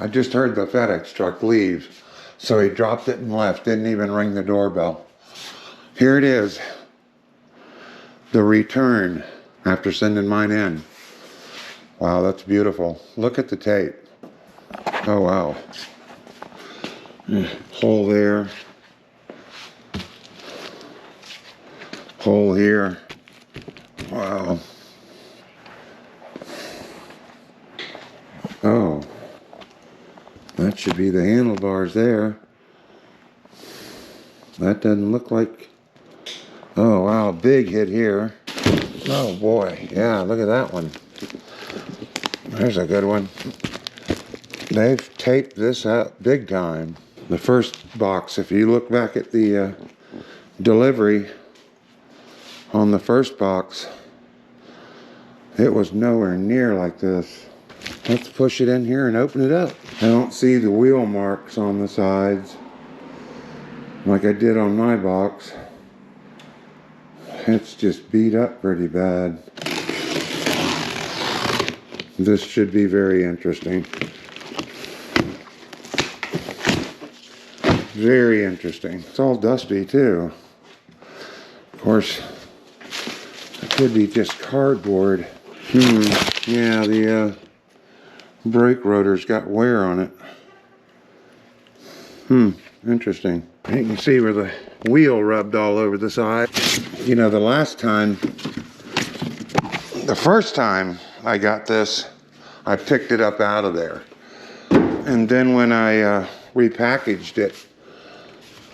I just heard the FedEx truck leave, so he dropped it and left, didn't even ring the doorbell. Here it is, the return after sending mine in. Wow, that's beautiful. Look at the tape. Oh wow. Hole there. Hole here. Wow. Oh. That should be the handlebars there. That doesn't look like... Oh wow, big hit here. Oh boy, yeah, look at that one. There's a good one. They've taped this up big time. The first box, if you look back at the delivery on the first box, it was nowhere near like this. Let's push it in here and open it up. I don't see the wheel marks on the sides like I did on my box. It's just beat up pretty bad. This should be very interesting. Very interesting. It's all dusty too. Of course, it could be just cardboard. Yeah, the brake rotor's got wear on it. Interesting. You can see where the wheel rubbed all over the side. You know, the first time I got this, I picked it up out of there. And then when I repackaged it,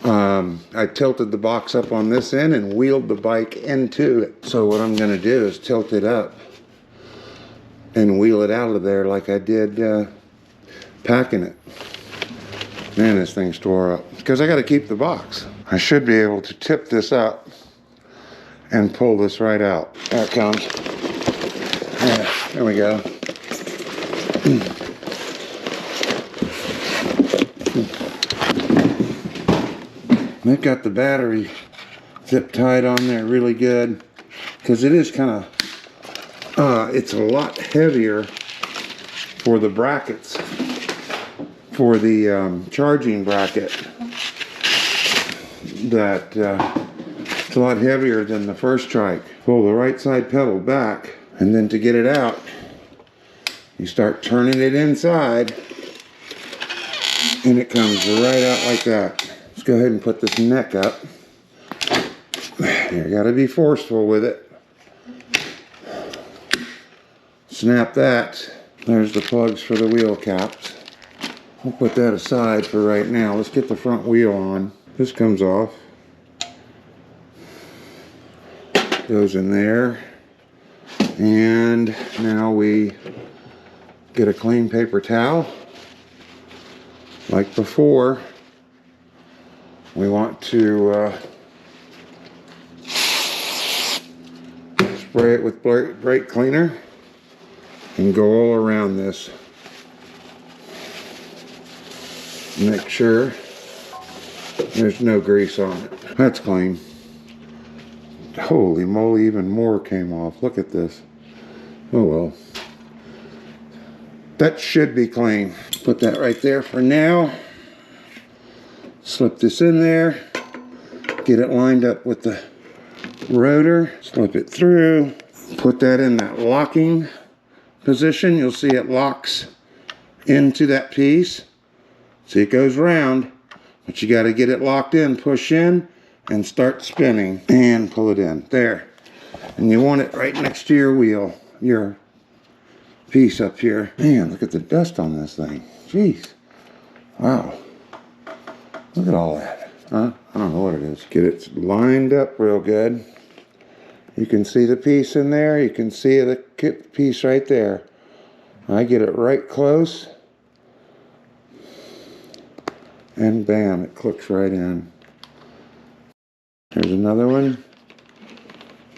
I tilted the box up on this end and wheeled the bike into it. So what I'm going to do is tilt it up and wheel it out of there like I did packing it. Man, this thing's tore up. Because I got to keep the box. I should be able to tip this up and pull this right out. There it comes. Yeah, there we go. They've got the battery zip tied on there really good, because it is kind of, it's a lot heavier for the brackets, for the charging bracket. That it's a lot heavier than the first trike. Pull the right side pedal back, and then to get it out, you start turning it inside, and it comes right out like that. Let's go ahead and put this neck up. You gotta be forceful with it. Snap that. There's the plugs for the wheel caps. We'll put that aside for right now. Let's get the front wheel on. This comes off. Goes in there. And now we get a clean paper towel. Like before, we want to spray it with brake cleaner and go all around this. Make sure there's no grease on it. That's clean. Holy moly, even more came off. Look at this. Oh well. That should be clean. Put that right there for now. Slip this in there. Get it lined up with the rotor. Slip it through. Put that in that locking position. You'll see it locks into that piece. See, it goes round, but you got to get it locked in. Push in and start spinning and pull it in. There. And you want it right next to your wheel, your piece up here. Man, look at the dust on this thing. Jeez. Wow. Look at all that. Huh? I don't know what it is. Get it lined up real good. You can see the piece in there. You can see the piece right there. I get it right close. And bam, it clicks right in. Here's another one.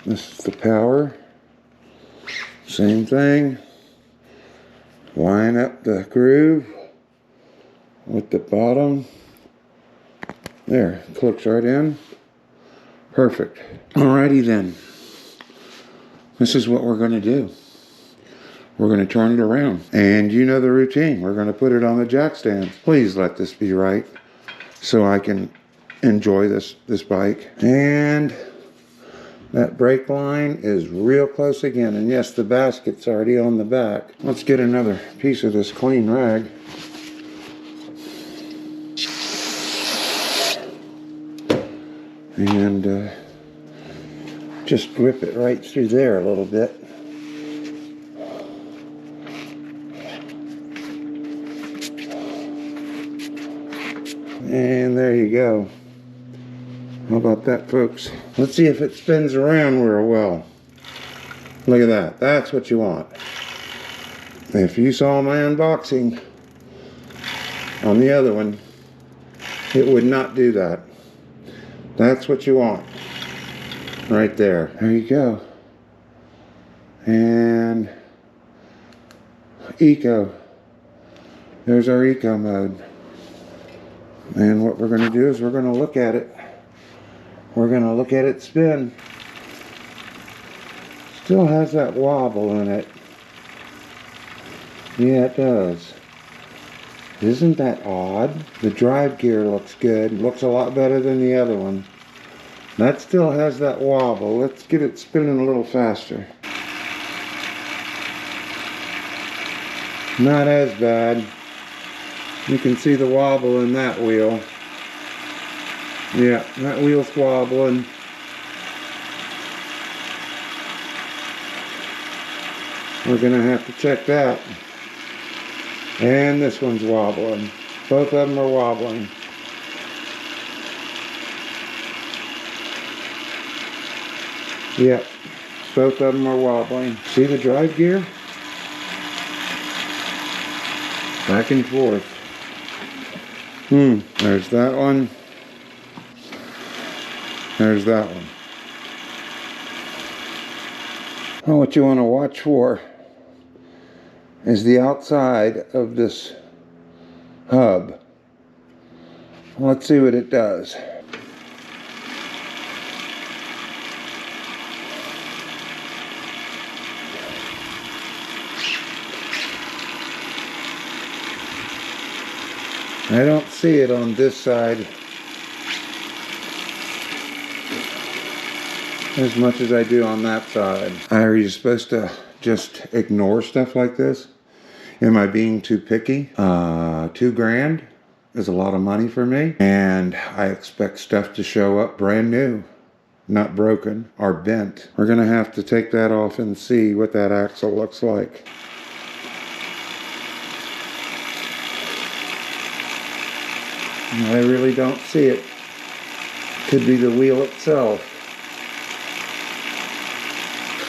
This is the power. Same thing. Line up the groove with the bottom. There, clicks right in. Perfect. Alrighty then. This is what we're going to do. we're going to turn it around. And you know the routine. We're going to put it on the jack stands. Please let this be right so I can enjoy this bike. And that brake line is real close again. And yes, the basket's already on the back. Let's get another piece of this clean rag. And just grip it right through there a little bit. And there you go. How about that, folks? Let's see if it spins around real well. Look at that. That's what you want. If you saw my unboxing on the other one, it would not do that. That's what you want. Right there. There you go. And eco. There's our eco mode. And what we're going to do is we're going to look at it. We're going to look at it spin. Still has that wobble in it. Yeah, it does. Isn't that odd? The drive gear looks good. Looks a lot better than the other one. That still has that wobble. Let's get it spinning a little faster. Not as bad. You can see the wobble in that wheel. Yeah, that wheel's wobbling. We're gonna have to check that. And this one's wobbling. Both of them are wobbling. Yep, both of them are wobbling. See the drive gear? Back and forth. There's that one. There's that one. Well, what you want to watch for is the outside of this hub. Let's see what it does. I don't see it on this side as much as I do on that side. Are you supposed to just ignore stuff like this? Am I being too picky? $2,000 is a lot of money for me, and I expect stuff to show up brand new, not broken or bent. We're gonna have to take that off and see what that axle looks like. I really don't see it. Could be the wheel itself.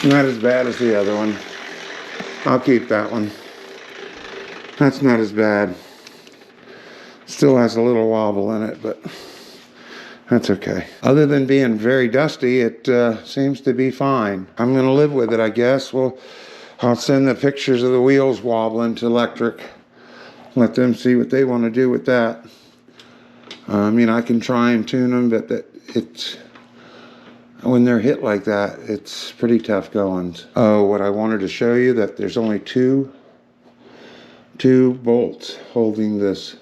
Not as bad as the other one. I'll keep that one. That's not as bad. Still has a little wobble in it, but that's okay. Other than being very dusty, it seems to be fine. I'm going to live with it, I guess. Well, I'll send the pictures of the wheels wobbling to Lectric. Let them see what they want to do with that. I mean, I can try and tune them, but it's when they're hit like that, it's pretty tough going. Oh, what I wanted to show you, that there's only two bolts holding this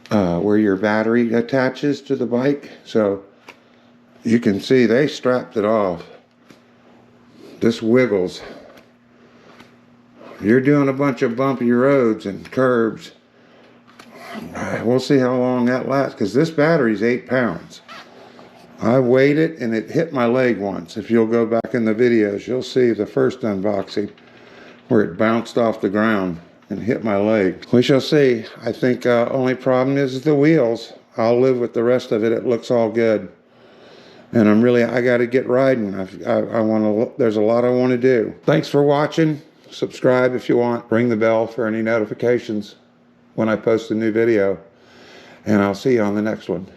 where your battery attaches to the bike. So you can see they strapped it off. This wiggles. You're doing a bunch of bumpy roads and curbs. We'll see how long that lasts, because this battery's 8 pounds. I weighed it and it hit my leg once. If you'll go back in the videos, you'll see the first unboxing where it bounced off the ground and hit my leg. We shall see. I think only problem is the wheels. I'll live with the rest of it. It looks all good. And I got to get riding. I want to. There's a lot I want to do. Thanks for watching. Subscribe if you want. Ring the bell for any notifications when I post a new video. And I'll see you on the next one.